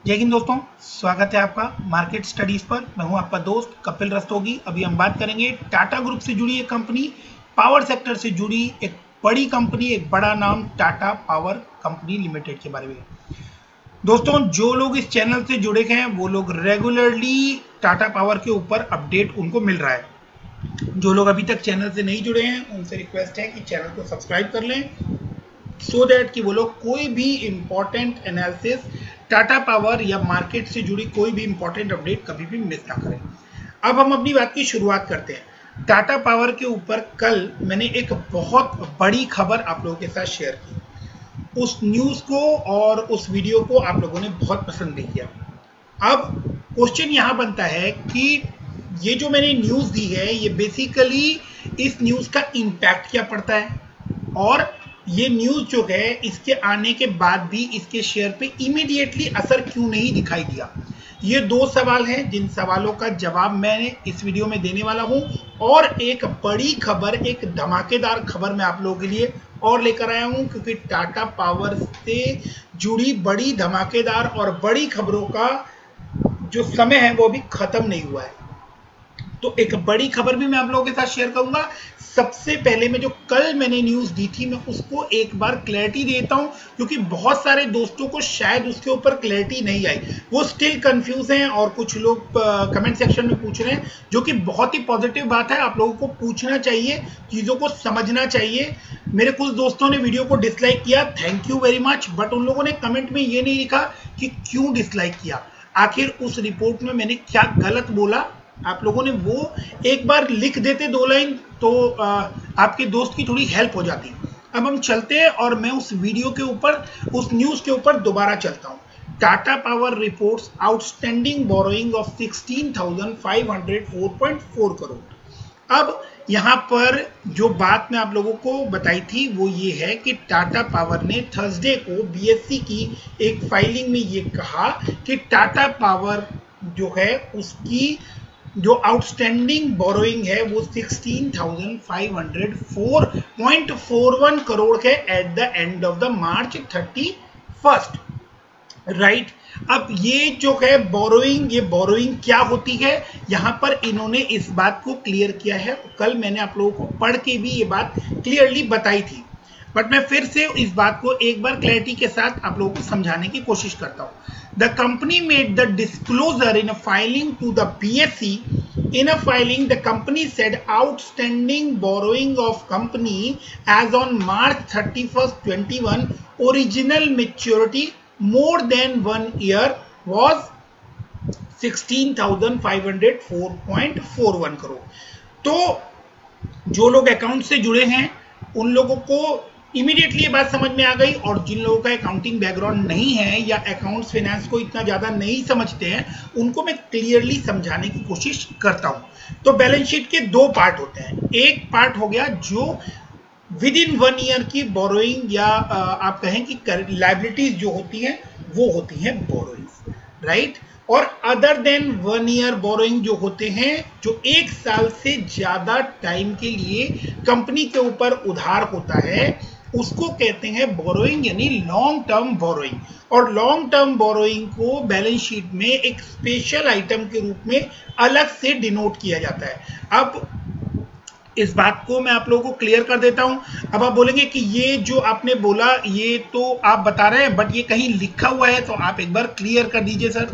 जय हिंद दोस्तों, स्वागत है आपका मार्केट स्टडीज पर। मैं हूं आपका दोस्त कपिल रस्तोगी। अभी हम बात करेंगे टाटा ग्रुप से जुड़ी एक कंपनी, पावर सेक्टर से जुड़ी एक बड़ी कंपनी, एक बड़ा नाम टाटा पावर कंपनी लिमिटेड के बारे में। दोस्तों, जो लोग इस चैनल से जुड़े हैं वो लोग रेगुलरली टाटा पावर के ऊपर अपडेट उनको मिल रहा है। जो लोग अभी तक चैनल से नहीं जुड़े हैं उनसे रिक्वेस्ट है कि चैनल को सब्सक्राइब कर लें, सो दैट कि वो लोग कोई भी इंपॉर्टेंट एनालिसिस टाटा पावर या मार्केट से जुड़ी कोई भी इंपॉर्टेंट अपडेट कभी भी मिस ना करें। अब हम अपनी बात की शुरुआत करते हैं। टाटा पावर के ऊपर कल मैंने एक बहुत बड़ी खबर आप लोगों के साथ शेयर की। उस न्यूज़ को और उस वीडियो को आप लोगों ने बहुत पसंद नहीं किया। अब क्वेश्चन यहाँ बनता है कि ये जो मैंने न्यूज़ दी है, ये बेसिकली इस न्यूज़ का इम्पैक्ट क्या पड़ता है, और ये न्यूज़ जो है इसके आने के बाद भी इसके शेयर पे इमीडिएटली असर क्यों नहीं दिखाई दिया। ये दो सवाल हैं जिन सवालों का जवाब मैं इस वीडियो में देने वाला हूं, और एक बड़ी खबर, एक धमाकेदार खबर मैं आप लोगों के लिए और लेकर आया हूं, क्योंकि टाटा पावर से जुड़ी बड़ी धमाकेदार और बड़ी खबरों का जो समय है वो अभी खत्म नहीं हुआ है। तो एक बड़ी खबर भी मैं आप लोगों के साथ शेयर करूंगा। सबसे पहले मैं जो कल मैंने न्यूज़ दी थी, मैं उसको एक बार क्लैरिटी देता हूं, क्योंकि बहुत सारे दोस्तों को शायद उसके ऊपर क्लैरिटी नहीं आई, वो स्टिल कंफ्यूज हैं, और कुछ लोग कमेंट सेक्शन में पूछ रहे हैं, जो कि बहुत ही पॉजिटिव बात है। आप लोगों को पूछना चाहिए, चीज़ों को समझना चाहिए। मेरे कुछ दोस्तों ने वीडियो को डिसलाइक किया, thank you very much, but उन लोगों ने कमेंट में ये नहीं लिखा कि क्यों डिसलाइक किया, आखिर उस रिपोर्ट में मैंने क्या गलत बोला। आप लोगों ने वो एक बार लिख देते 2 लाइन, तो आपके दोस्त की थोड़ी हेल्प हो जाती। अब हम चलते हैं और मैं उस वीडियो के ऊपर, उस न्यूज़ के ऊपर दोबारा चलता हूँ। Tata power reports outstanding borrowing of 16,504.4 crore. अब यहाँ पर जो बात मैं आप लोगों को बताई थी वो ये है कि टाटा पावर ने थर्सडे को बीएससी की एक फाइलिंग में ये कहा कि टाटा पावर जो है उसकी जो आउटस्टैंडिंग बोरोइंग है वो 16,504.41 करोड़ है at the end of the March 31st, right. अब ये जो है बोरोइंग, ये बोरोइंग क्या होती है, यहां पर इन्होंने इस बात को क्लियर किया है। कल मैंने आप लोगों को पढ़ के भी ये बात क्लियरली बताई थी, बट मैं फिर से इस बात को एक बार क्लैरिटी के साथ आप लोगों को समझाने की कोशिश करता हूं। The company made the disclosure in a filing to the BSE. In a filing, the company said outstanding borrowing of company as on March 31st, 21, original maturity more than 1 year was 16,504.41 crore. तो जो लोग account से जुड़े हैं उन लोगों को immediately ये बात समझ में आ गई, और जिन लोगों का अकाउंटिंग बैकग्राउंड नहीं है या अकाउंट्स फाइनेंस को इतना ज़्यादा नहीं समझते हैं, उनको मैं क्लियरली समझाने की कोशिश करता हूं। तो बैलेंस शीट के दो पार्ट होते हैं। एक पार्ट हो गया जो विद इन 1 ईयर की बोरोइंग, या आप कहें कि लायबिलिटीज जो होती हैं वो होती हैं बोरोइंग्स, राइट। और अदर देन 1 ईयर बोरोइंग जो होते हैं, जो 1 साल से ज़्यादा टाइम के लिए कंपनी के ऊपर उधार होता है, उसको कहते हैं बोरोइंग, यानी लॉन्ग टर्म बोरोइंग। और लॉन्ग टर्म बोरोइंग को बैलेंस शीट में एक स्पेशल आइटम के रूप में अलग से डिनोट किया जाता है। अब इस बात को मैं आप लोगों को क्लियर कर देता हूं। अब आप बोलेंगे कि ये जो आपने बोला ये तो आप बता रहे हैं, बट ये कहीं लिखा हुआ है, तो आप एक बार क्लियर कर दीजिए सर।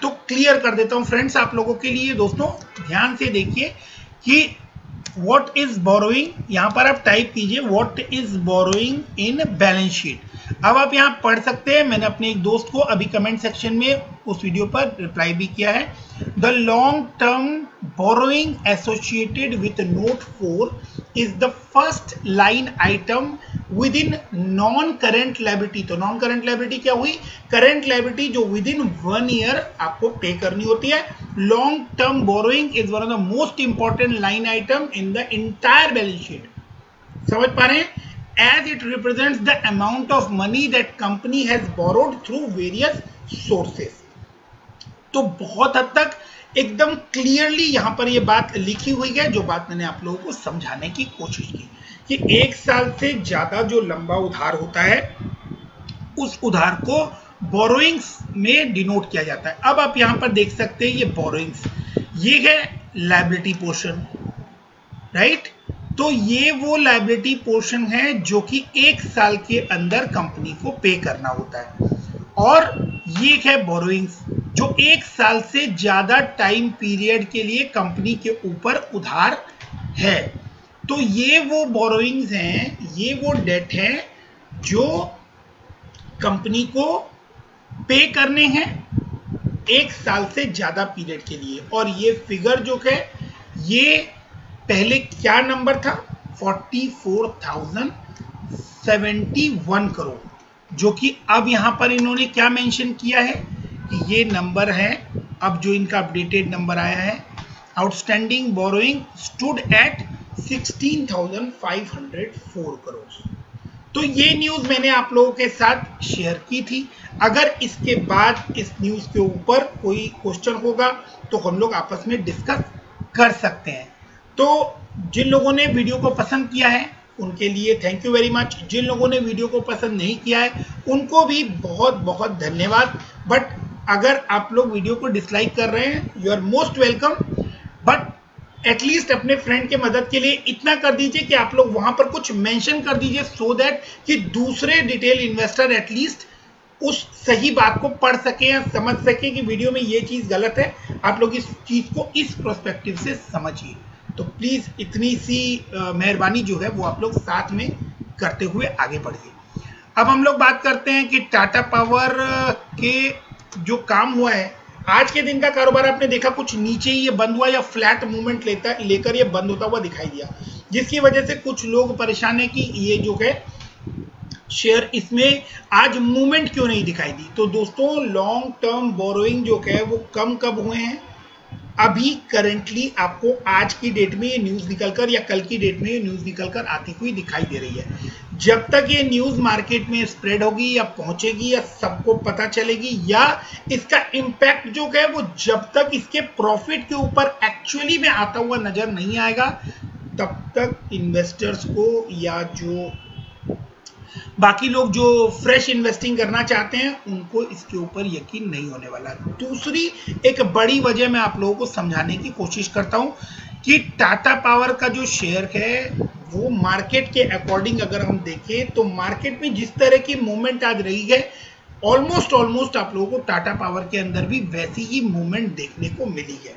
तो क्लियर कर देता हूं फ्रेंड्स आप लोगों के लिए। दोस्तों ध्यान से देखिए कि व्हाट इज बोरोइंग, यहां पर आप टाइप कीजिए what is borrowing in balance sheet. अब आप यहां पढ़ सकते हैं, मैंने अपने एक दोस्त को अभी कमेंट सेक्शन में उस वीडियो पर रिप्लाई भी किया है। The long term borrowing associated with note 4 is the first line item with in non current liability. तो नॉन करेंट लायबिलिटी क्या हुई, करेंट लायबिलिटी जो विद इन 1 ईयर आपको पे करनी होती है। Long term borrowing is one of the most important line item in the entire balance sheet. समझ पा रहे हैं, as it represents the amount of money that company has borrowed through various sources। तो बहुत हद तक एकदम क्लियरली यहां पर ये बात लिखी हुई है, जो बात मैंने आप लोगों को समझाने की कोशिश की कि 1 साल से ज्यादा जो लंबा उधार होता है उस उधार को बोरोइंग्स में डिनोट किया जाता है। अब आप यहां पर देख सकते हैं ये बोरोइंग्स, ये है लायबिलिटी पोर्शन, राइट। तो ये वो लायबिलिटी पोर्शन है जो कि 1 साल के अंदर कंपनी को पे करना होता है, और ये है बोरोइंग्स जो 1 साल से ज्यादा टाइम पीरियड के लिए कंपनी के ऊपर उधार है। तो ये वो बोरोइंग्स हैं, ये वो डेट है जो कंपनी को पे करने हैं 1 साल से ज्यादा पीरियड के लिए। और ये फिगर जो है ये पहले क्या नंबर था, 44,071 करोड़, जो कि अब यहां पर इन्होंने क्या मेंशन किया है कि ये नंबर है अब जो इनका अपडेटेड नंबर आया है, outstanding borrowing stood at 16,504 crore. तो ये न्यूज मैंने आप लोगों के साथ शेयर की थी। अगर इसके बाद इस न्यूज के ऊपर कोई क्वेश्चन होगा तो हम लोग आपस में डिस्कस कर सकते हैं। तो जिन लोगों ने वीडियो को पसंद किया है उनके लिए थैंक यू वेरी मच, जिन लोगों ने वीडियो को पसंद नहीं किया है उनको भी बहुत बहुत धन्यवाद। बट अगर आप लोग वीडियो को डिसलाइक कर रहे हैं, you are most welcome, but at least अपने फ्रेंड के मदद के लिए इतना कर दीजिए कि आप लोग वहां पर कुछ मेंशन कर दीजिए, सो दैट कि दूसरे डिटेल इन्वेस्टर एटलीस्ट उस सही बात को पढ़ सके या समझ सके कि वीडियो में ये चीज गलत है, आप लोग इस चीज को इस पर्सपेक्टिव से समझिए। तो प्लीज इतनी सी मेहरबानी जो है वो आप लोग साथ में करते हुए आगे बढ़िए। अब हम लोग बात करते हैं कि टाटा पावर के जो काम हुआ है, आज के दिन का कारोबार आपने देखा कुछ नीचे ही ये बंद हुआ या फ्लैट मूवमेंट लेकर ये बंद होता हुआ दिखाई दिया, जिसकी वजह से कुछ लोग परेशान है कि ये जो है शेयर इसमें आज मूवमेंट क्यों नहीं दिखाई दी। तो दोस्तों लॉन्ग टर्म बोरोइंग जो है वो कम कब हुए हैं, अभी करंटली आपको आज की डेट में ये न्यूज निकलकर या कल की डेट में ये न्यूज निकलकर आती हुई दिखाई दे रही है। जब तक ये न्यूज मार्केट में स्प्रेड होगी या पहुंचेगी या सबको पता चलेगी या इसका इम्पैक्ट जो है वो जब तक इसके प्रॉफिट के ऊपर एक्चुअली में आता हुआ नजर नहीं आएगा, तब तक इन्वेस्टर्स को या जो बाकी लोग जो फ्रेश इन्वेस्टिंग करना चाहते हैं उनको इसके ऊपर यकीन नहीं होने वाला। दूसरी एक बड़ी वजह मैं आप लोगों को समझाने की कोशिश करता हूं कि टाटा पावर का जो शेयर है वो मार्केट के अकॉर्डिंग अगर हम देखें तो मार्केट में जिस तरह की मूवमेंट आज रही है ऑलमोस्ट आप लोगों को टाटा पावर के अंदर भी वैसी ही मूवमेंट देखने को मिली है।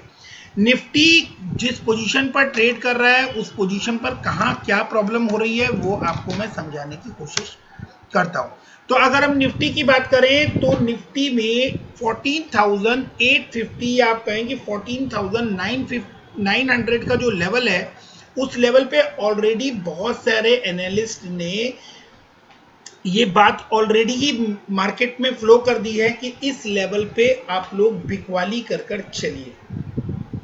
निफ्टी जिस पोजीशन पर ट्रेड कर रहा है उस पोजीशन पर कहां क्या प्रॉब्लम हो रही है वो आपको मैं समझाने की कोशिश करता हूं। तो अगर हम निफ्टी की बात करें तो निफ्टी में 14,850 या आप कहेंगे 14,900 का जो लेवल है उस लेवल पे ऑलरेडी बहुत सारे एनालिस्ट ने ये बात ऑलरेडी ही मार्केट में फ्लो कर दी है कि इस लेवल पे आप लोग बिकवाली कर चलिए।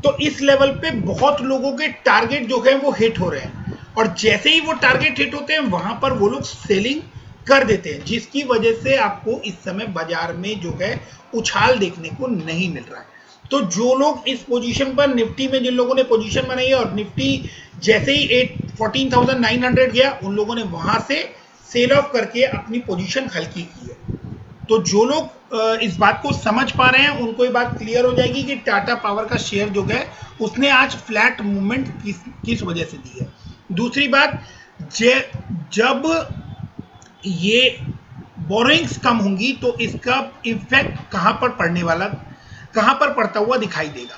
तो इस लेवल पे बहुत लोगों के टारगेट जो है वो हिट हो रहे हैं, और जैसे ही वो टारगेट हिट होते हैं वहां पर वो लोग सेलिंग कर देते हैं, जिसकी वजह से आपको इस समय बाजार में जो है उछाल देखने को नहीं मिल रहा है। तो जो लोग इस पोजीशन पर निफ्टी में जिन लोगों ने पोजीशन बनाई है और निफ्टी जैसे ही 14,900 गया उन लोगों ने वहां से सेल ऑफ करके अपनी पोजीशन हल्की की है। तो जो लोग इस बात को समझ पा रहे हैं उनको ये बात क्लियर हो जाएगी कि टाटा पावर का शेयर जो है उसने आज फ्लैट मूवमेंट किस वजह से दी है। दूसरी बात, जब ये बोरोइंग्स कम होंगी तो इसका इफेक्ट कहां पर पड़ता हुआ दिखाई देगा।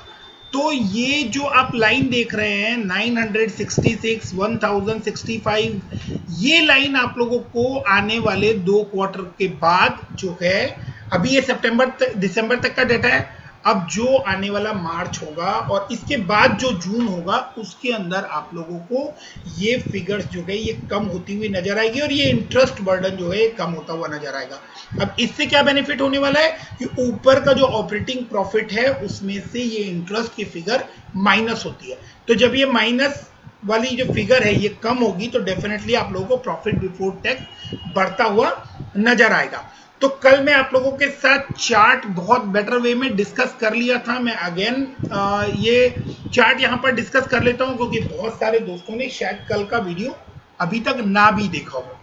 तो ये जो आप लाइन देख रहे हैं 966, 1065, ये लाइन आप लोगों को आने वाले 2 क्वार्टर के बाद जो है, अभी ये दिसंबर तक का डेटा है, अब जो आने वाला मार्च होगा और इसके बाद जो जून होगा उसके अंदर आप लोगों को ये फिगर्स जो है ये कम होती हुई नजर आएगी और ये इंटरेस्ट बर्डन जो है ये कम होता हुआ नजर आएगा। अब इससे क्या बेनिफिट होने वाला है कि ऊपर का जो ऑपरेटिंग प्रॉफिट है उसमें से ये इंटरेस्ट की फिगर माइनस होती है। तो जब ये माइनस वाली जो फिगर है ये कम होगी तो डेफिनेटली आप लोगों को प्रॉफिट बिफोर टैक्स बढ़ता हुआ नजर आएगा। तो कल मैं आप लोगों के साथ चार्ट बहुत बेटर वे में डिस्कस कर लिया था। मैं अगेन ये चार्ट यहां पर डिस्कस कर लेता हूं क्योंकि बहुत सारे दोस्तों ने शायद कल का वीडियो अभी तक ना भी देखा हो।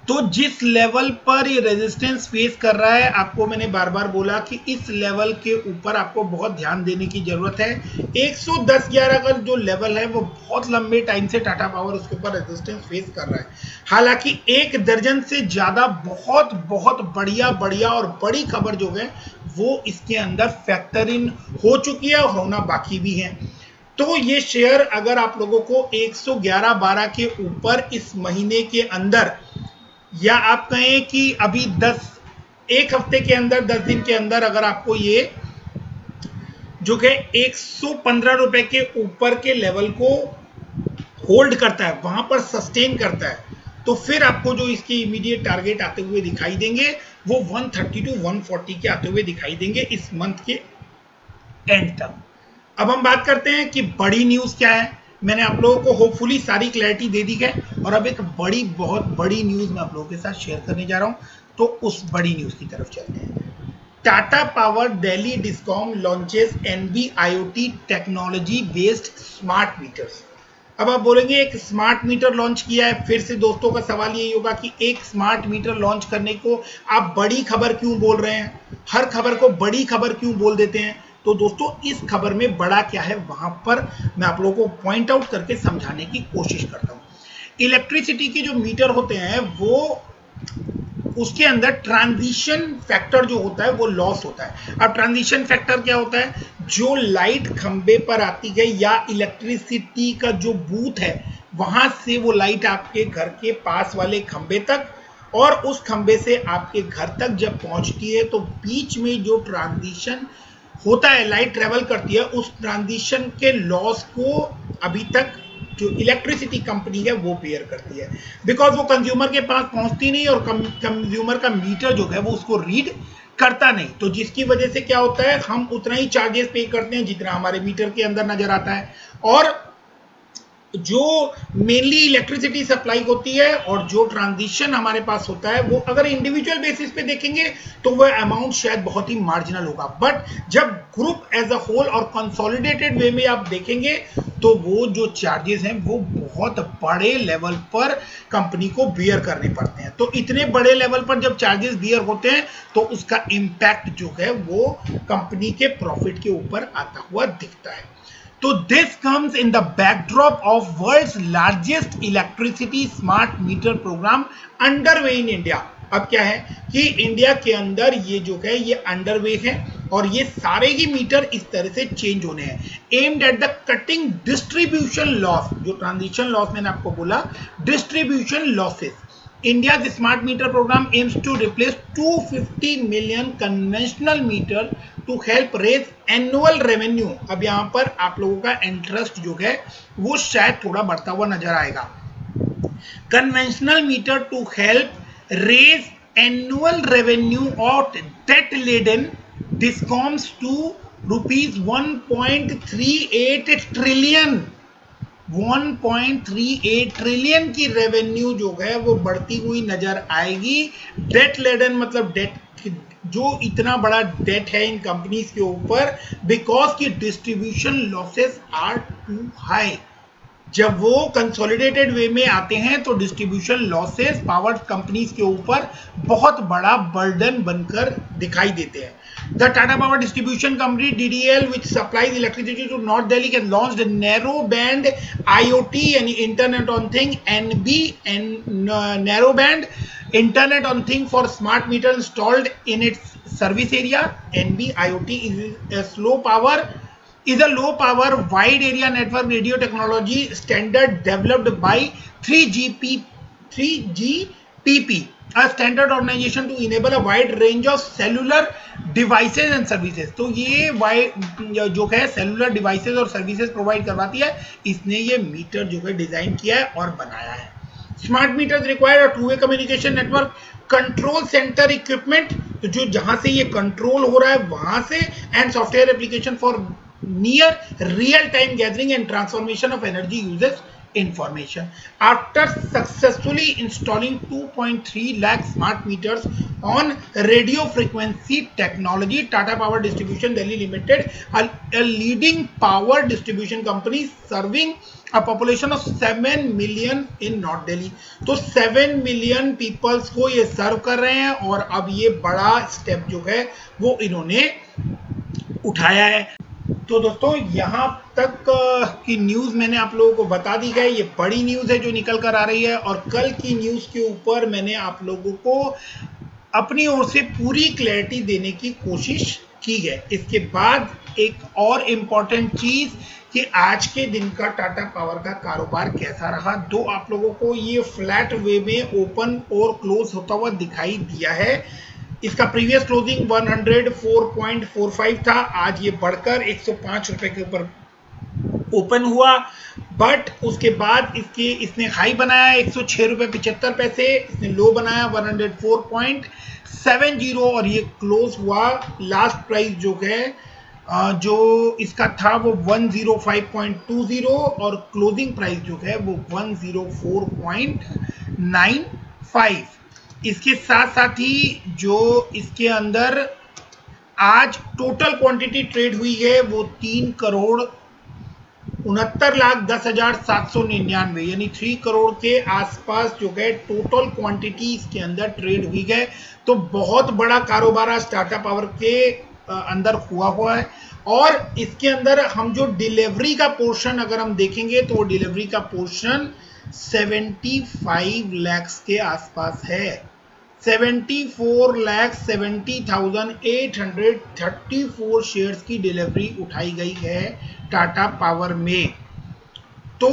तो जिस लेवल पर ये रेजिस्टेंस फेस कर रहा है, आपको मैंने बार बार बोला कि इस लेवल के ऊपर आपको बहुत ध्यान देने की जरूरत है। 110.11 का जो लेवल है वो बहुत लंबे टाइम से टाटा पावर उसके ऊपर रेजिस्टेंस फेस कर रहा है। हालांकि 1 दर्जन से ज्यादा बहुत बहुत बढ़िया और बड़ी खबर जो है वो इसके अंदर फैक्टर इन हो चुकी है और होना बाकी भी है। तो ये शेयर अगर आप लोगों को 111.12 के ऊपर इस महीने के अंदर, या आप कहें कि अभी एक हफ्ते के अंदर 10 दिन के अंदर अगर आपको ये जो कि 115 रुपए के ऊपर के लेवल को होल्ड करता है, वहां पर सस्टेन करता है, तो फिर आपको जो इसके इमीडिएट टारगेट आते हुए दिखाई देंगे वो 130 टू 140 के आते हुए दिखाई देंगे इस मंथ के एंड तक। अब हम बात करते हैं कि बड़ी न्यूज क्या है। मैंने आप लोगों को होपफुली सारी क्लैरिटी दे दी है और अब एक बहुत बड़ी न्यूज मैं आप लोगों के साथ शेयर करने जा रहा हूं। तो उस बड़ी न्यूज की तरफ चलते हैं। Tata power Delhi discom launches NB-IoT technology based smart meters. अब आप बोलेंगे एक स्मार्ट मीटर लॉन्च किया है। फिर से दोस्तों का सवाल यही होगा कि एक स्मार्ट मीटर लॉन्च करने को आप बड़ी खबर क्यों बोल रहे हैं, हर खबर को बड़ी खबर क्यों बोल देते हैं। तो दोस्तों इस खबर में बड़ा क्या है वहां पर मैं आप लोगों को पॉइंट आउट करके समझाने की कोशिश करता हूं। इलेक्ट्रिसिटी के जो मीटर होते हैं वो उसके अंदर ट्रांजिशन फैक्टर जो होता है वो लॉस होता है। अब ट्रांजिशन फैक्टर क्या होता है, जो लाइट खंबे पर आती है या इलेक्ट्रिसिटी का जो बूथ है वहां से वो लाइट आपके घर के पास वाले खंबे तक और उस खंबे से आपके घर तक जब पहुंचती है तो बीच में जो ट्रांजिशन होता है, लाइट ट्रेवल करती है, उस ट्रांजिशन के लॉस को अभी तक जो इलेक्ट्रिसिटी कंपनी है वो बेयर करती है, बिकॉज वो कंज्यूमर के पास पहुंचती नहीं और कंज्यूमर का मीटर जो है वो उसको रीड करता नहीं। तो जिसकी वजह से क्या होता है, हम उतना ही चार्जेस पे करते हैं जितना हमारे मीटर के अंदर नजर आता है। और जो मेनली इलेक्ट्रिसिटी सप्लाई होती है और जो ट्रांजिशन हमारे पास होता है वो अगर इंडिविजुअल बेसिस पे देखेंगे तो वह अमाउंट शायद बहुत ही मार्जिनल होगा, बट जब ग्रुप एज अ होल और कंसोलिडेटेड वे में आप देखेंगे तो वो जो चार्जेस हैं वो बहुत बड़े लेवल पर कंपनी को बियर करने पड़ते हैं। तो इतने बड़े लेवल पर जब चार्जेस बियर होते हैं तो उसका इंपैक्ट जो है वो कंपनी के प्रॉफिट के ऊपर आता हुआ दिखता है। तो this comes in the backdrop of world's largest electricity smart meter program underway in India। अब क्या है कि इंडिया के अंदर ये जो है ये अंडरवे है और ये सारे ही मीटर इस तरह से चेंज होने हैं, aimed at the cutting distribution loss. जो ट्रांजिशन लॉस मैंने आपको बोला, distribution losses. India's smart meter program aims to replace 250 million conventional meter to help raise annual revenue। अब यहाँ पर आप लोगों का इंटरेस्ट जो है वो शायद थोड़ा बढ़ता हुआ नजर आएगा। Conventional meter to help raise annual revenue of debt laden discoms to rupees 1.38 trillion। 1.38 trillion की रेवेन्यू जो है वो बढ़ती हुई नजर आएगी। डेट लेडन मतलब डेट, जो इतना बड़ा डेट है इन कंपनीज के ऊपर बिकॉज की distribution losses are too high. जब वो कंसोलिडेटेड वे में आते हैं तो डिस्ट्रीब्यूशन लॉसेस पावर कंपनीज के ऊपर बहुत बड़ा बर्डन बनकर दिखाई देते हैं। The Tata Power Distribution Company (TDL), which supplies electricity to North Delhi, has launched a narrowband IoT and Internet on Thing (NB) and narrowband Internet on Thing for smart meter installed in its service area. NB-IoT is a low power wide area network radio technology standard developed by 3GPP, a standard organization to enable a wide range of cellular devices and services। तो ये जो है cellular devices और services provide करवाती है, इसने ये metre जो है डिजाइन किया है और बनाया है। Smart meters require two way communication network, control centre equipment, तो जो जहां से ये कंट्रोल हो रहा है वहां से, and software application for near real time gathering and transformation of energy uses information. After successfully installing 2.3 lakh smart meters on radio frequency technology, Tata Power Distribution Delhi Limited, a leading power distribution company serving a population of 7 million in North Delhi. तो 7 million peoples को ये सर्व कर रहे हैं और अब ये बड़ा स्टेप जो है वो इन्होंने उठाया है। तो दोस्तों यहाँ तक की न्यूज़ मैंने आप लोगों को बता दी है। ये बड़ी न्यूज़ है जो निकल कर आ रही है और कल की न्यूज़ के ऊपर मैंने आप लोगों को अपनी ओर से पूरी क्लैरिटी देने की कोशिश की है। इसके बाद एक और इम्पॉर्टेंट चीज़ कि आज के दिन का टाटा पावर का कारोबार कैसा रहा। दो आप लोगों को ये फ्लैट वे में ओपन और क्लोज होता हुआ दिखाई दिया है। इसका प्रीवियस क्लोजिंग 104.45 था, आज ये बढ़कर 105 रुपए के ऊपर ओपन हुआ, बट उसके बाद इसने हाई बनाया 106 रुपए 75 पैसे, इसने लो बनाया 104.70 और ये क्लोज हुआ। लास्ट प्राइस जो है जो इसका था वो 105.20 और क्लोजिंग प्राइस जो है वो 104.95। इसके साथ साथ ही जो इसके अंदर आज टोटल क्वांटिटी ट्रेड हुई है वो 3,69,10,799 यानी 3 करोड़ के आसपास जो है टोटल क्वांटिटी इसके अंदर ट्रेड हुई है। तो बहुत बड़ा कारोबार आज टाटा पावर के अंदर हुआ है। और इसके अंदर हम जो डिलीवरी का पोर्शन अगर हम देखेंगे तो डिलीवरी का पोर्शन 75 लाख के आसपास है। 74,70,834 शेयर्स की डिलीवरी उठाई गई है टाटा पावर में। तो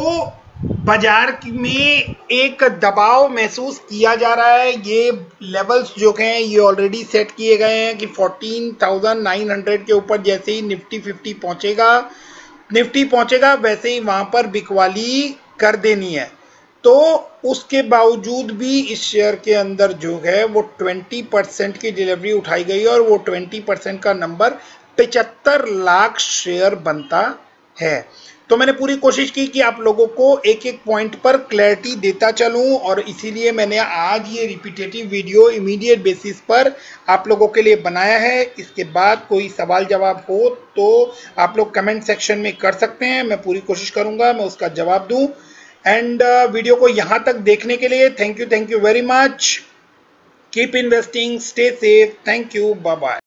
बाजार में एक दबाव महसूस किया जा रहा है। ये लेवल्स जो हैं ये ऑलरेडी सेट किए गए हैं कि 14,900 के ऊपर जैसे ही निफ्टी 50 पहुंचेगा वैसे ही वहां पर बिकवाली कर देनी है। तो उसके बावजूद भी इस शेयर के अंदर जो है वो 20% की डिलीवरी उठाई गई और वो 20% का नंबर 75 लाख शेयर बनता है। तो मैंने पूरी कोशिश की कि आप लोगों को एक एक पॉइंट पर क्लैरिटी देता चलूं और इसीलिए मैंने आज ये रिपीटेटिव वीडियो इमीडिएट बेसिस पर आप लोगों के लिए बनाया है। इसके बाद कोई सवाल जवाब हो तो आप लोग कमेंट सेक्शन में कर सकते हैं, मैं पूरी कोशिश करूंगा मैं उसका जवाब दूं। एंड वीडियो को यहां तक देखने के लिए thank you very much. Keep investing, stay safe, thank you, bye bye.